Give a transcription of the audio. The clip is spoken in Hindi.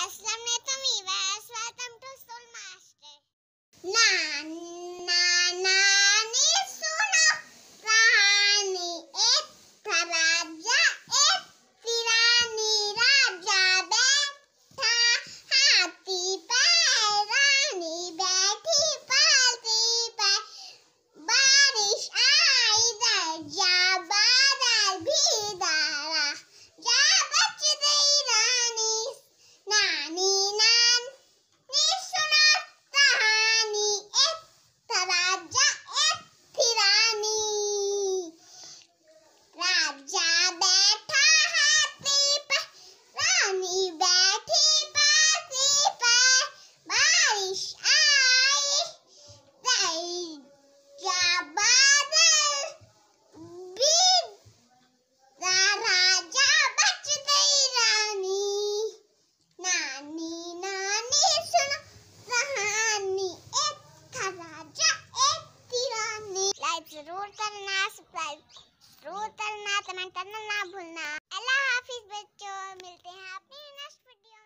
Assalamualaikum viewers, welcome to Soul Master. नानी सुनो कहानी। एक था राजा, एक तिरानी। राजा बैठा हाथी पे, रानी बैठी पालती पे। बारिश आई दर्जा, बादल भी डाला, जा बच गई रानी। नानी सुनो कहानी। एक था राजा, एक थी रानी। राजा बैठा हाथी पे, रानी बैठी पालती पे। बारिश आई दर्जा, बादल भी, राजा बच गई रानी। नानी सुनो कहानी। एक था राजा, एक थी रानी। लाइक जरूर करना, सब्सक्राइब जरूर करना, कमेंट करना ना भूलना। अल्लाह हाफिज बच्चों, मिलते हैं अपनी नेक्स्ट वीडियो।